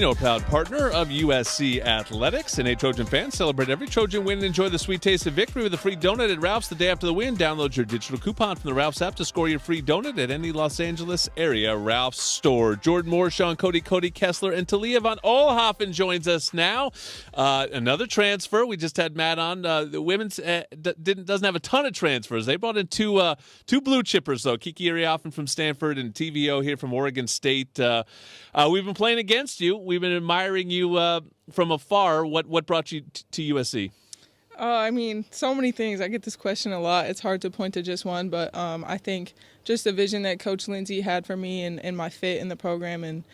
Proud partner of USC Athletics, and a Trojan fan, celebrate every Trojan win and enjoy the sweet taste of victory with a free donut at Ralph's the day after the win. Download your digital coupon from the Ralph's app to score your free donut at any Los Angeles area Ralph's store. Jordan Moore, Sean Cody Kessler, and Talia von Oelhoffen joins us now. Another transfer. We just had Matt on. The women's doesn't have a ton of transfers. They brought in two blue chippers, though. Kiki Oelhoffen from Stanford and TVO here from Oregon State. We've been playing against you. We've been admiring you from afar. What brought you to USC? I mean, so many things. I get this question a lot. It's hard to point to just one, but I think just the vision that Coach Lindsay had for me and my fit in the program and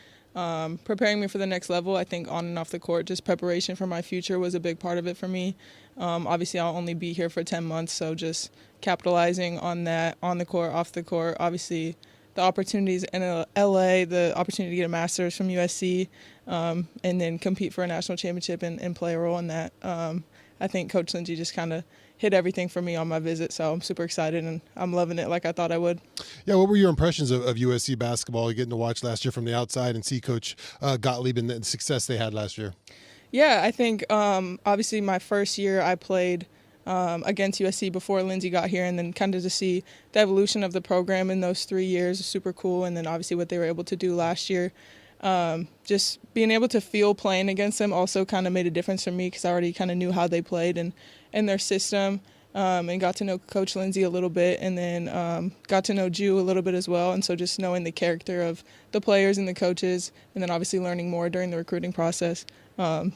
preparing me for the next level, I think on and off the court, just preparation for my future was a big part of it for me. Obviously, I'll only be here for 10 months, so just capitalizing on that on the court, off the court. Obviously, the opportunities in LA, the opportunity to get a master's from USC, and then compete for a national championship and play a role in that. I think Coach Lindsay just kind of hit everything for me on my visit, so I'm super excited, and I'm loving it like I thought I would. Yeah, what were your impressions of USC basketball, getting to watch last year from the outside and see Coach Gottlieb and the success they had last year? Yeah, I think obviously my first year I played against USC before Lindsay got here, and then kind of to see the evolution of the program in those 3 years is super cool. And then obviously what they were able to do last year, just being able to feel playing against them also kind of made a difference for me because I already kind of knew how they played and their system, and got to know Coach Lindsay a little bit, and then got to know Ju a little bit as well. And so just knowing the character of the players and the coaches, and then obviously learning more during the recruiting process.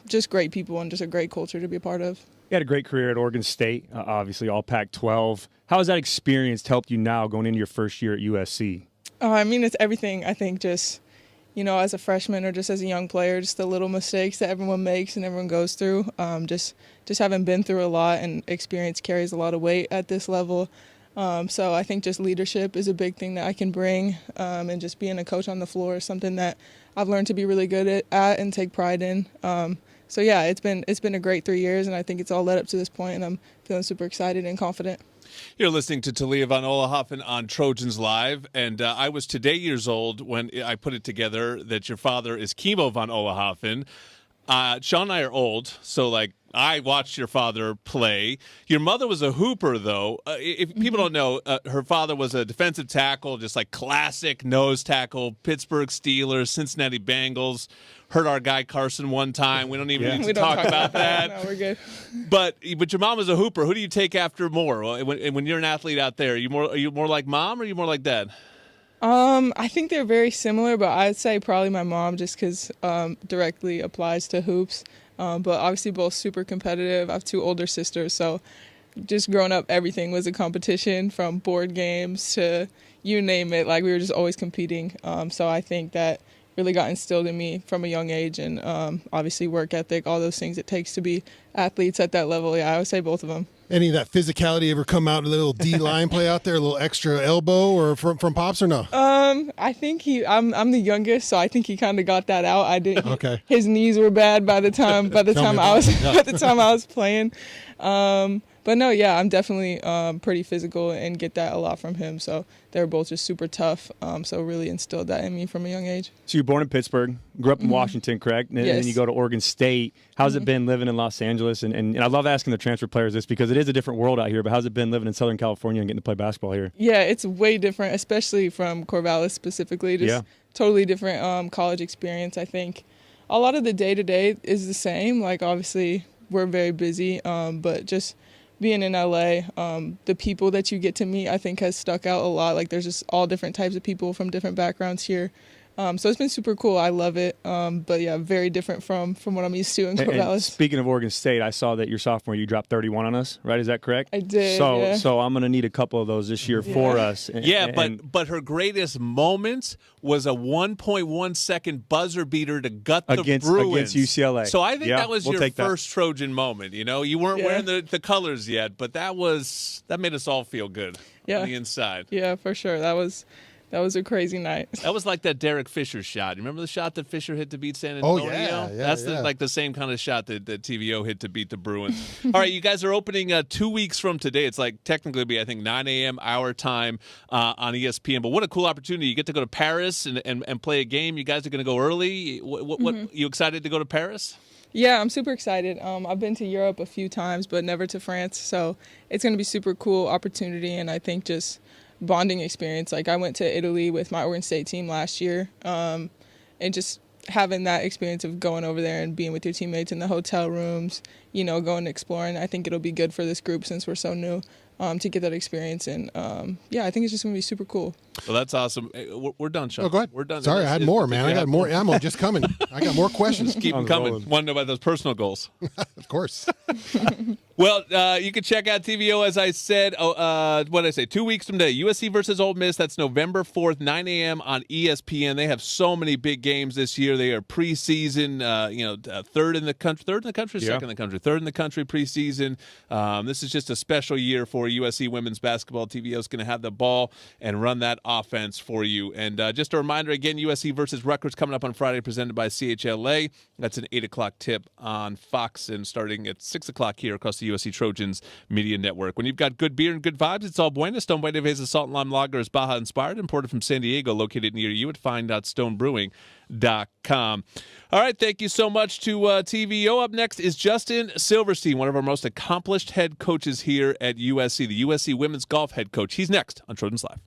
Just great people and just a great culture to be a part of. You had a great career at Oregon State, obviously all Pac-12. How has that experience helped you now going into your first year at USC? I mean, it's everything. I think just, as a freshman or just as a young player, just the little mistakes that everyone makes and everyone goes through. Just having been through a lot, and experience carries a lot of weight at this level. So I think just leadership is a big thing that I can bring, and just being a coach on the floor is something that I've learned to be really good at and take pride in. So yeah, it's been a great 3 years, and I think it's all led up to this point, and I'm feeling super excited and confident. You're listening to Talia von Oelhoffen on Trojans Live, and I was today years old when I put it together that your father is Kimo von Oelhoffen. Sean and I are old, so I watched your father play. Your mother was a hooper, though. If people don't know, her father was a defensive tackle, just like classic nose tackle, Pittsburgh Steelers, Cincinnati Bengals. Hurt our guy Carson one time. We don't even need to talk about that. No, we're good. But your mom was a hooper. Who do you take after more? When you're an athlete out there, are you more like mom or are you more like dad? I think they're very similar, but I'd say probably my mom just because directly applies to hoops. But obviously both super competitive. I have 2 older sisters, so just growing up, everything was a competition from board games to you name it. We were just always competing. So I think that really got instilled in me from a young age, and obviously work ethic, all those things it takes to be athletes at that level. Yeah, I would say both of them. Any of that physicality ever come out in a little D-line play out there, a little extra elbow or from Pops or no? I think I'm the youngest, so I think he kind of got that out. I didn't. Okay. His knees were bad by the time I was playing. But no, yeah, I'm definitely pretty physical and get that a lot from him. So they're both just super tough. So really instilled that in me from a young age. So you were born in Pittsburgh, grew up in Washington, correct? And yes. then you go to Oregon State. How's it been living in Los Angeles? And I love asking the transfer players this because it is a different world out here, but how's it been living in Southern California and getting to play basketball here? Yeah, it's way different, especially from Corvallis specifically. Just totally different college experience. I think a lot of the day-to-day is the same. Obviously, we're very busy, but just being in LA, the people that you get to meet, I think, has stuck out a lot. There's just all different types of people from different backgrounds here. So it's been super cool. I love it. But yeah, very different from what I'm used to in Corvallis. And speaking of Oregon State, I saw that your sophomore you dropped 31 on us, right? Is that correct? I did. So I'm going to need a couple of those this year for us. But her greatest moments was a 1.1 second buzzer beater to gut the Bruins against UCLA. So I think that was your first that. Trojan moment. You weren't wearing the colors yet, but that made us all feel good on the inside. Yeah, for sure. That was a crazy night. That was like that Derek Fisher shot. You remember the shot that Fisher hit to beat San Antonio? Oh, yeah. That's like the same kind of shot that TVO hit to beat the Bruins. All right, you guys are opening 2 weeks from today. It's like technically be, I think, 9 a.m. our time on ESPN. But what a cool opportunity. You get to go to Paris and play a game. You guys are going to go early. What you excited to go to Paris? Yeah, I'm super excited. I've been to Europe a few times, but never to France. So it's going to be super cool opportunity, and I think just bonding experience. Like I went to Italy with my Oregon State team last year, and just having that experience of going over there and being with your teammates in the hotel rooms, going exploring. I think it'll be good for this group since we're so new to get that experience. And I think it's just going to be super cool. Well, that's awesome. We're done, Sean. Oh, go ahead. We're done. Sorry, I had more, man. I got more ammo just coming. I got more questions. Keep them coming. Want to know about those personal goals? Of course. Well, you can check out TVO, as I said. What did I say? 2 weeks from today, USC versus Ole Miss. That's November 4th, 9 a.m. on ESPN. They have so many big games this year. They are preseason. Third in the country, second in the country, third in the country preseason. This is just a special year for USC women's basketball. TVO is going to have the ball and run that offense for you. And just a reminder again, USC versus Rutgers coming up on Friday, presented by CHLA. That's an 8:00 tip on Fox and starting at 6:00 here across the USC Trojans Media Network. When you've got good beer and good vibes, it's all bueno. Stone Buena Vesa Salt and Lime Lager is Baja inspired, imported from San Diego, located near you at find.stonebrewing.com. All right, thank you so much to TVO. Up next is Justin Silverstein, one of our most accomplished head coaches here at USC, the USC women's golf head coach. He's next on Trojans Live.